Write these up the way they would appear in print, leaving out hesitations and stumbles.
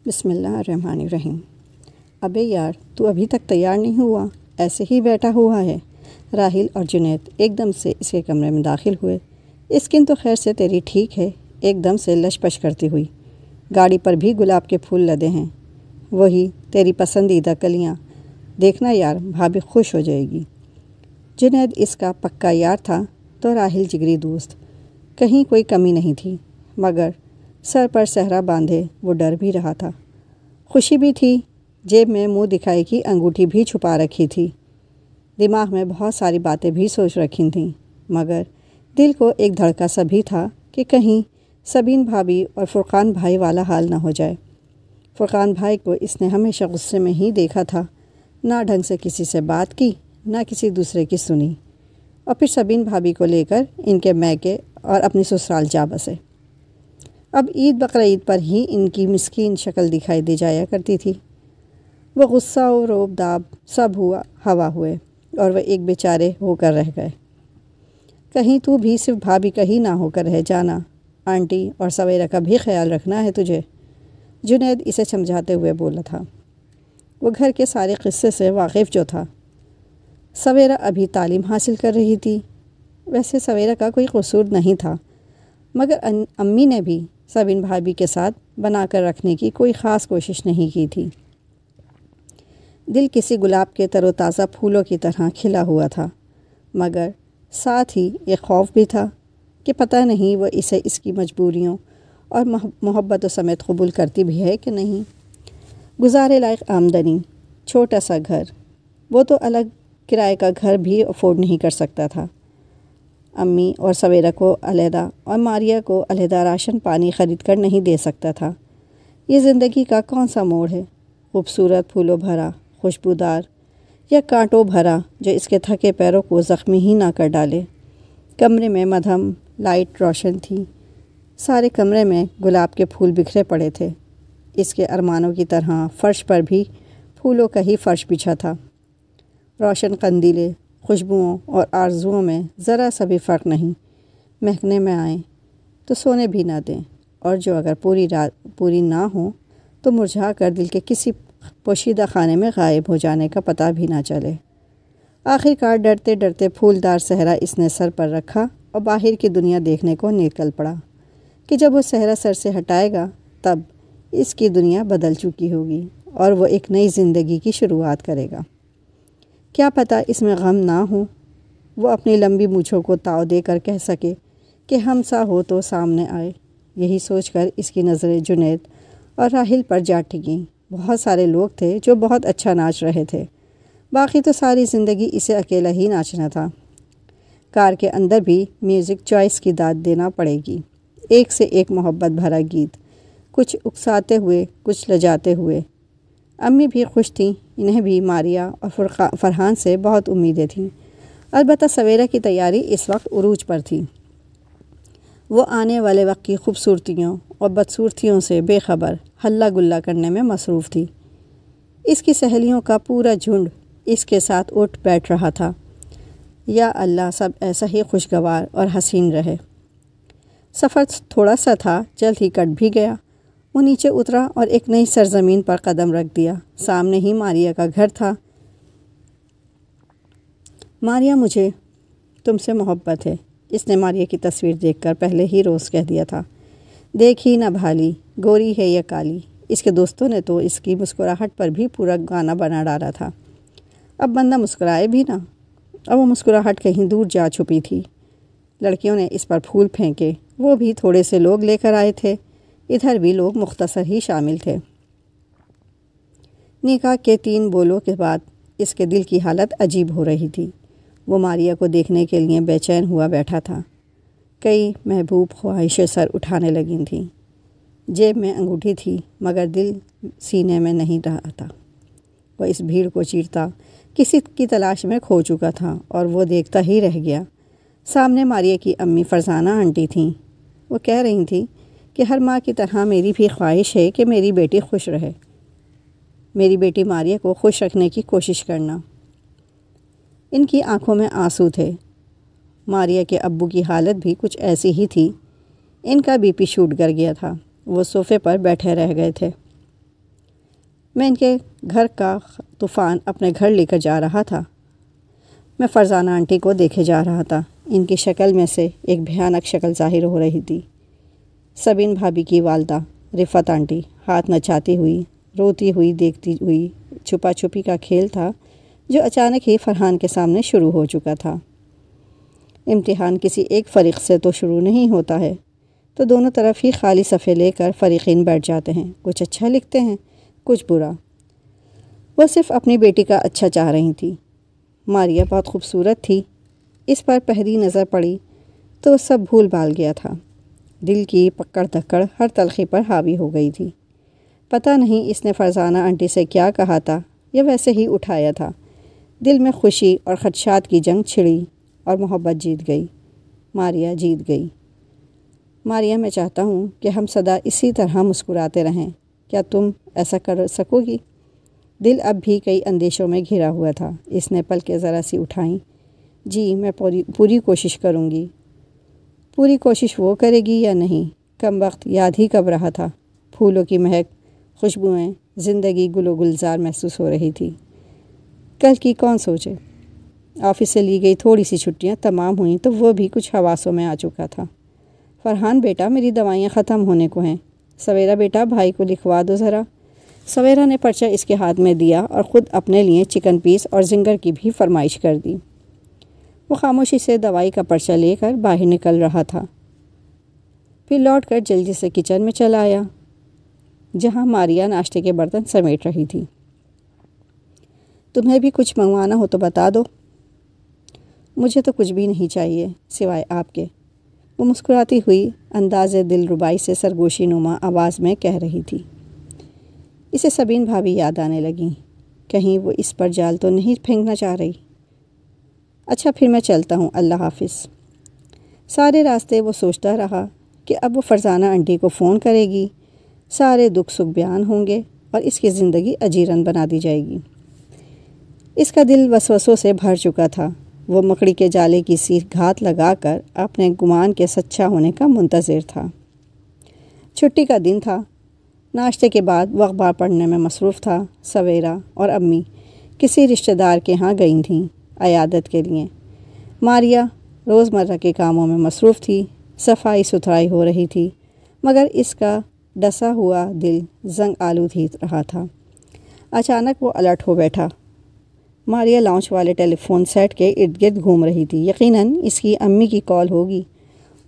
بسم اللہ الرحمن الرحیم۔ ابے یار، تو ابھی تک تیار نہیں ہوا، ایسے ہی بیٹھا ہوا ہے؟ راحیل اور جنید ایک دم سے اس کے کمرے میں داخل ہوئے۔ اسکن تو خیر سے تیری ٹھیک ہے، ایک دم سے لش پش کرتی ہوئی۔ گاڑی پر بھی گلاب کے پھول لدے ہیں، وہی تیری پسندیدہ کلیاں، دیکھنا یار بھابھی خوش ہو جائے گی۔ جنید اس کا پکا یار تھا تو راحیل جگری دوست، کہیں کوئی کمی نہیں تھی، مگر سر پر صحرا باندھے وہ ڈر بھی رہا تھا۔ خوشی بھی تھی، جیب میں منہ دکھائی کی انگوٹھی بھی چھپا رکھی تھی، دماغ میں بہت ساری باتیں بھی سوچ رکھی تھیں، مگر دل کو ایک دھڑکا سا بھی تھا کہ کہیں سبین بھابھی اور فرقان بھائی والا حال نہ ہو جائے۔ فرقان بھائی کو اس نے ہمیشہ غصے میں ہی دیکھا تھا، نہ ڈھنگ سے کسی سے بات کی، نہ کسی دوسرے کی سنی، اور پھر سبین بھابھی کو لے کر ان کے میکے اور اپنی سسرال جا بسے۔ اب عید بقرعید پر ہی ان کی مسکین شکل دکھائی دے جایا کرتی تھی۔ وہ غصہ و روب داب سب ہوا ہوئے اور وہ ایک بیچارے ہو کر رہ گئے۔ کہیں تو بھی صرف بھابھی کا ہی نہ ہو کر رہ جانا، آنٹی اور سویرا کا بھی خیال رکھنا ہے تجھے، جنید اسے سمجھاتے ہوئے بولا تھا۔ وہ گھر کے سارے قصے سے واقف جو تھا۔ سویرا ابھی تعلیم حاصل کر رہی تھی، ویسے سویرا کا کوئی قصور نہیں تھا، مگر امی نے بھی سبین بھابھی کے ساتھ بنا کر رکھنے کی کوئی خاص کوشش نہیں کی تھی۔ دل کسی گلاب کے تر و تازہ پھولوں کی طرح کھلا ہوا تھا، مگر ساتھ ہی ایک خوف بھی تھا کہ پتہ نہیں وہ اسے اس کی مجبوریوں اور محبت و سمیت قبول کرتی بھی ہے کہ نہیں۔ گزارے لائق آمدنی، چھوٹا سا گھر، وہ تو الگ کرائے کا گھر بھی افورڈ نہیں کر سکتا تھا۔ امی اور سویرا کو علیحدہ اور ماریا کو علیحدہ راشن پانی خرید کر نہیں دے سکتا تھا۔ یہ زندگی کا کون سا موڑ ہے، خوبصورت پھولوں بھرا، خوشبودار، یا کانٹوں بھرا جو اس کے تھکے پیروں کو زخمی ہی نہ کر ڈالے۔ کمرے میں مدھم لائٹ روشن تھی، سارے کمرے میں گلاب کے پھول بکھرے پڑے تھے، اس کے ارمانوں کی طرح فرش پر بھی پھولوں کا ہی فرش بچھا تھا۔ روشن قندیلیں خوشبوؤں اور آرزوؤں میں ذرا سا بھی فرق نہیں، مہکنے میں آئیں تو سونے بھی نہ دیں، اور جو اگر پوری نہ ہوں تو مرجھا کر دل کے کسی پوشیدہ خانے میں غائب ہو جانے کا پتہ بھی نہ چلے۔ آخر کار ڈرتے ڈرتے پھولدار صحرا اس نے سر پر رکھا اور باہر کی دنیا دیکھنے کو نکل پڑا کہ جب وہ صحرا سر سے ہٹائے گا تب اس کی دنیا بدل چکی ہوگی اور وہ ایک نئی زندگی کی شروعات کرے گا۔ کیا پتہ اس میں غم نہ ہو، وہ اپنی لمبی مونچھوں کو تاؤ دے کر کہہ سکے کہ ہم سا ہو تو سامنے آئے۔ یہی سوچ کر اس کی نظریں جنید اور راحیل پر جا ٹکیں۔ بہت سارے لوگ تھے جو بہت اچھا ناچ رہے تھے، باقی تو ساری زندگی اسے اکیلا ہی ناچنا تھا۔ کار کے اندر بھی میوزک چوائس کی داد دینا پڑے گی، ایک سے ایک محبت بھرا گیت، کچھ اکساتے ہوئے، کچھ لجاتے ہوئے۔ امی بھی خوش تھیں، انہیں بھی ماریا اور فرحان سے بہت امیدیں تھیں۔ البتہ سویرا کی تیاری اس وقت عروج پر تھی، وہ آنے والے وقت کی خوبصورتیوں اور بدصورتیوں سے بے خبر ہلہ گلہ کرنے میں مصروف تھی۔ اس کی سہیلیوں کا پورا جھنڈ اس کے ساتھ اٹھ بیٹھ رہا تھا۔ یا اللہ سب ایسا ہی خوشگوار اور حسین رہے۔ سفر تھوڑا سا تھا، جلد ہی کٹ بھی گیا۔ وہ نیچے اترا اور ایک نئی سرزمین پر قدم رکھ دیا۔ سامنے ہی ماریا کا گھر تھا۔ ماریا، مجھے تم سے محبت ہے، اس نے ماریا کی تصویر دیکھ کر پہلے ہی روز کہہ دیا تھا۔ دیکھ ہی نہ بھالی، گوری ہے یا کالی۔ اس کے دوستوں نے تو اس کی مسکراہٹ پر بھی پورا گانا بنا ڈالا تھا۔ اب بندہ مسکرائے بھی نہ، اور وہ مسکراہٹ کہیں دور جا چھپی تھی۔ لڑکیوں نے اس پر پھول پھینکے، وہ بھی تھوڑے سے لوگ لے کر آئے تھے، ادھر بھی لوگ مختصر ہی شامل تھے۔ نکاح کے 3 بولوں کے بعد اس کے دل کی حالت عجیب ہو رہی تھی۔ وہ ماریا کو دیکھنے کے لیے بے چین ہوا بیٹھا تھا۔ کئی محبوب خواہشیں سر اٹھانے لگی تھیں۔ جیب میں انگوٹھی تھی، مگر دل سینے میں نہیں رہا تھا۔ وہ اس بھیڑ کو چیرتا کسی کی تلاش میں کھو چکا تھا اور وہ دیکھتا ہی رہ گیا۔ سامنے ماریا کی امی فرزانہ آنٹی تھیں۔ وہ کہہ رہی تھیں کہ ہر ماں کی طرح میری بھی خواہش ہے کہ میری بیٹی خوش رہے، میری بیٹی ماریا کو خوش رکھنے کی کوشش کرنا۔ ان کی آنکھوں میں آنسو تھے۔ ماریا کے ابو کی حالت بھی کچھ ایسی ہی تھی، ان کا بی پی شوٹ کر گیا تھا۔ وہ صوفے پر بیٹھے رہ گئے تھے۔ میں ان کے گھر کا طوفان اپنے گھر لے کر جا رہا تھا۔ میں فرزانہ آنٹی کو دیکھے جا رہا تھا۔ ان کی شکل میں سے ایک بھیانک شکل ظاہر ہو رہی تھی۔ سبین بھابھی کی والدہ رفت آنٹی ہاتھ نچاتی ہوئی، روتی ہوئی دیکھتی ہوئی۔ چھپا چھپی کا کھیل تھا جو اچانک ہی فرحان کے سامنے شروع ہو چکا تھا۔ امتحان کسی ایک فریق سے تو شروع نہیں ہوتا ہے تو دونوں طرف ہی خالی صفحے لے کر فریقین بیٹھ جاتے ہیں، کچھ اچھا لکھتے ہیں، کچھ برا۔ وہ صرف اپنی بیٹی کا اچھا چاہ رہی تھی۔ ماریا بہت خوبصورت تھی، اس پر پہلی نظر پڑی تو سب بھول بھال گیا تھا۔ دل کی پکڑ دھکڑ ہر تلخی پر حاوی ہو گئی تھی۔ پتہ نہیں اس نے فرزانہ آنٹی سے کیا کہا تھا یا ویسے ہی اٹھایا تھا۔ دل میں خوشی اور خدشات کی جنگ چھڑی اور محبت جیت گئی۔ ماریا جیت گئی۔ ماریا، میں چاہتا ہوں کہ ہم سدا اسی طرح مسکراتے رہیں، کیا تم ایسا کر سکو گی؟ دل اب بھی کئی اندیشوں میں گھرا ہوا تھا۔ اس نے پلکیں ذرا سی اٹھائیں۔ جی، میں پوری کوشش کروں گی۔ پوری کوشش وہ کرے گی یا نہیں؟ کم وقت یاد ہی کب رہا تھا۔ پھولوں کی مہک، خوشبوئیں، زندگی گل و گلزار محسوس ہو رہی تھی۔ کل کی کون سوچے؟ آفس سے لی گئی تھوڑی سی چھٹیاں تمام ہوئیں تو وہ بھی کچھ حواسوں میں آ چکا تھا۔ فرحان بیٹا، میری دوائیاں ختم ہونے کو ہیں۔ سویرا بیٹا، بھائی کو لکھوا دو ذرا۔ سویرا نے پرچہ اس کے ہاتھ میں دیا اور خود اپنے لیے چکن پیس اور زنگر کی بھی فرمائش کر دی۔ وہ خاموشی سے دوائی کا پرچہ لے کر باہر نکل رہا تھا، پھر لوٹ کر جلدی سے کچن میں چلا آیا جہاں ماریا ناشتے کے برتن سمیٹ رہی تھی۔ تمہیں بھی کچھ منگوانا ہو تو بتا دو۔ مجھے تو کچھ بھی نہیں چاہیے سوائے آپ کے، وہ مسکراتی ہوئی انداز دل ربائی سے سرگوشی نما آواز میں کہہ رہی تھی۔ اسے سبین بھابھی یاد آنے لگیں۔ کہیں وہ اس پر جال تو نہیں پھینکنا چاہ رہی؟ اچھا، پھر میں چلتا ہوں، اللہ حافظ۔ سارے راستے وہ سوچتا رہا کہ اب وہ فرزانہ آنٹی کو فون کرے گی، سارے دکھ سکھ بیان ہوں گے اور اس کی زندگی اجیرن بنا دی جائے گی۔ اس کا دل وسوسوں سے بھر چکا تھا۔ وہ مکڑی کے جالے کی سی گھات لگا کر اپنے گمان کے سچا ہونے کا منتظر تھا۔ چھٹی کا دن تھا۔ ناشتے کے بعد وہ اخبار پڑھنے میں مصروف تھا۔ سویرا اور امی کسی رشتہ دار کے ہاں گئی تھیں عیادت کے لیے۔ ماریا روزمرہ کے کاموں میں مصروف تھی، صفائی ستھرائی ہو رہی تھی، مگر اس کا ڈسا ہوا دل زنگ آلود ہی رہا تھا۔ اچانک وہ الرٹ ہو بیٹھا۔ ماریا لاؤنج والے ٹیلی فون سیٹ کے ارد گرد گھوم رہی تھی۔ یقیناً اس کی امی کی کال ہوگی۔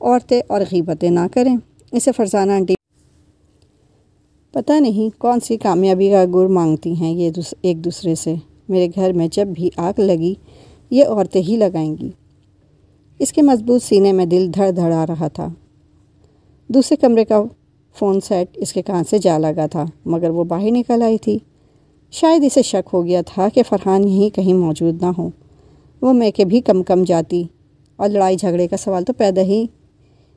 عورتیں اور غیبتیں نہ کریں، اسے فرزانہ آنٹی پتہ نہیں کون سی کامیابی کا گر مانگتی ہیں یہ ایک دوسرے سے۔ میرے گھر میں جب بھی آگ لگی یہ عورتیں ہی لگائیں گی۔ اس کے مضبوط سینے میں دل دھڑ دھڑ آ رہا تھا۔ دوسرے کمرے کا فون سیٹ اس کے کان سے جا لگا تھا، مگر وہ باہر نکل آئی تھی۔ شاید اسے شک ہو گیا تھا کہ فرحان یہیں کہیں موجود نہ ہو۔ وہ میں کہ بھی کم جاتی اور لڑائی جھگڑے کا سوال تو پیدا ہی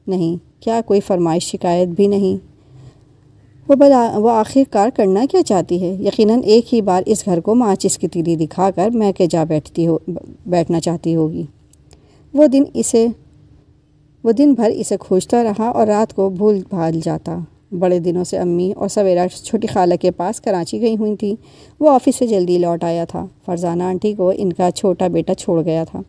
نہیں۔ کیا کوئی فرمائش شکایت بھی نہیں؟ وہ آخر کار کرنا کیا چاہتی ہے؟ یقیناً ایک ہی بار اس گھر کو ماچس کی تیلی دکھا کر میں کہ جا بیٹھنا چاہتی ہوگی۔ وہ دن بھر اسے کھوجتا رہا اور رات کو بھول بھال جاتا۔ بڑے دنوں سے امی اور سویرا چھوٹی خالہ کے پاس کراچی گئی ہوئی تھیں۔ وہ آفس سے جلدی لوٹ آیا تھا۔ فرزانہ آنٹی کو ان کا چھوٹا بیٹا چھوڑ گیا تھا۔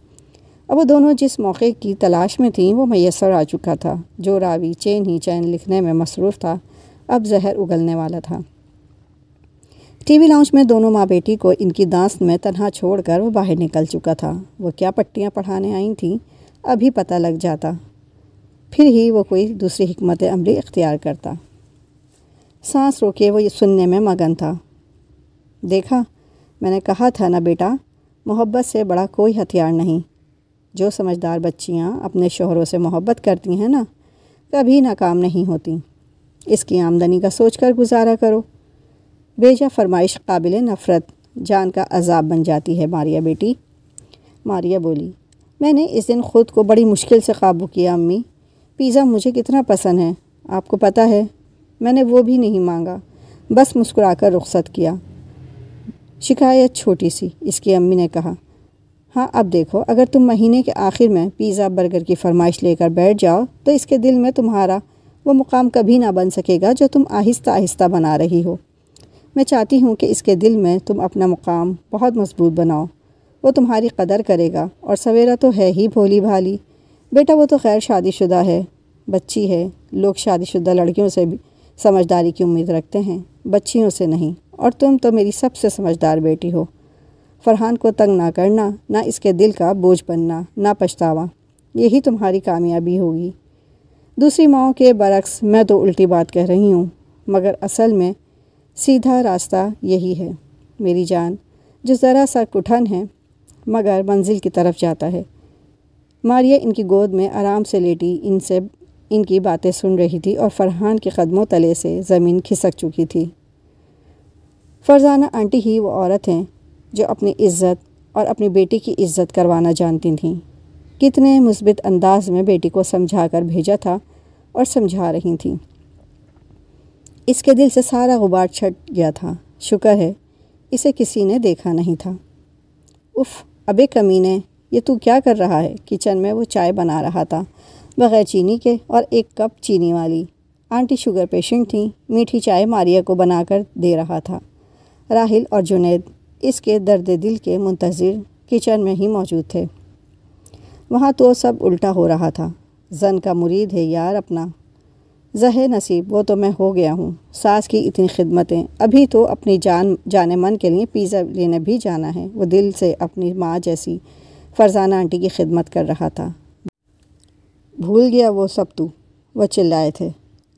اب وہ دونوں جس موقع کی تلاش میں تھیں وہ میسر آ چکا تھا۔ جو راوی چین ہی چین لکھنے میں مصروف تھا، اب زہر اگلنے والا تھا۔ ٹی وی لاؤنج میں دونوں ماں بیٹی کو ان کی دانست میں تنہا چھوڑ کر وہ باہر نکل چکا تھا۔ وہ کیا پٹیاں پڑھانے آئی تھیں ابھی پتہ لگ جاتا، پھر ہی وہ کوئی دوسری حکمت عملی اختیار کرتا۔ سانس روکے وہ یہ سننے میں مگن تھا۔ دیکھا، میں نے کہا تھا نا بیٹا، محبت سے بڑا کوئی ہتھیار نہیں۔ جو سمجھدار بچیاں اپنے شوہروں سے محبت کرتی ہیں نا، کبھی ناکام نہیں ہوتی۔ اس کی آمدنی کا سوچ کر گزارا کرو۔ بیجا فرمائش قابل نفرت جان کا عذاب بن جاتی ہے ماریا بیٹی۔ ماریا بولی، میں نے اس دن خود کو بڑی مشکل سے قابو کیا امی۔ پیزا مجھے کتنا پسند ہے آپ کو پتہ ہے۔ میں نے وہ بھی نہیں مانگا، بس مسکرا کر رخصت کیا۔ شکایت چھوٹی سی، اس کی امی نے کہا۔ ہاں اب دیکھو، اگر تم مہینے کے آخر میں پیزا برگر کی فرمائش لے کر بیٹھ جاؤ تو اس کے دل میں تمہارا وہ مقام کبھی نہ بن سکے گا جو تم آہستہ آہستہ بنا رہی ہو۔ میں چاہتی ہوں کہ اس کے دل میں تم اپنا مقام بہت مضبوط بناؤ۔ وہ تمہاری قدر کرے گا، اور سویرا تو ہے ہی بھولی بھالی۔ بیٹا وہ تو خیر شادی شدہ ہے، بچی ہے۔ لوگ شادی شدہ لڑکیوں سے بھی سمجھداری کی امید رکھتے ہیں، بچیوں سے نہیں، اور تم تو میری سب سے سمجھدار بیٹی ہو۔ فرحان کو تنگ نہ کرنا، نہ اس کے دل کا بوجھ بننا، نہ پچھتاوا، یہی تمہاری کامیابی ہوگی۔ دوسری ماؤں کے برعکس میں تو الٹی بات کہہ رہی ہوں، مگر اصل میں سیدھا راستہ یہی ہے میری جان، جو ذرا سا کٹھن ہے مگر منزل کی طرف جاتا ہے۔ ماریا ان کی گود میں آرام سے لیٹی ان کی باتیں سن رہی تھی، اور فرحان کے قدموں تلے سے زمین کھسک چکی تھی۔ فرزانہ آنٹی ہی وہ عورت ہیں جو اپنی عزت اور اپنی بیٹی کی عزت کروانا جانتی تھیں۔ کتنے مثبت انداز میں بیٹی کو سمجھا کر بھیجا تھا اور سمجھا رہی تھیں۔ اس کے دل سے سارا غبار چھٹ گیا تھا۔ شکر ہے اسے کسی نے دیکھا نہیں تھا۔ اف ابے کمینے، یہ تو کیا کر رہا ہے؟ کچن میں وہ چائے بنا رہا تھا، بغیر چینی کے، اور ایک کپ چینی والی۔ آنٹی شوگر پیشنٹ تھیں، میٹھی چائے ماریا کو بنا کر دے رہا تھا۔ راحل اور جنید اس کے درد دل کے منتظر کچن میں ہی موجود تھے۔ وہاں تو سب الٹا ہو رہا تھا۔ زن کا مرید ہے یار اپنا، زہے نصیب وہ تو میں ہو گیا ہوں۔ ساس کی اتنی خدمتیں، ابھی تو اپنی جانے من کے لیے پیزا لینے بھی جانا ہے۔ وہ دل سے اپنی ماں جیسی فرزانہ آنٹی کی خدمت کر رہا تھا۔ بھول گیا وہ سب تو، وہ چلائے تھے،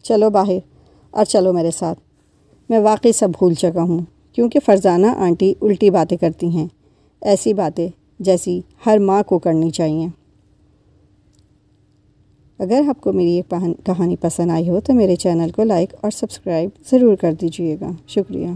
چلو باہر اور چلو میرے ساتھ۔ میں واقعی سب بھول چکا ہوں، کیونکہ فرزانہ آنٹی الٹی باتیں کرتی ہیں، ایسی باتیں جیسی ہر ماں کو کرنی چاہیے۔ اگر آپ کو میری یہ کہانی پسند آئی ہو تو میرے چینل کو لائک اور سبسکرائب ضرور کر دیجیے گا۔ شکریہ۔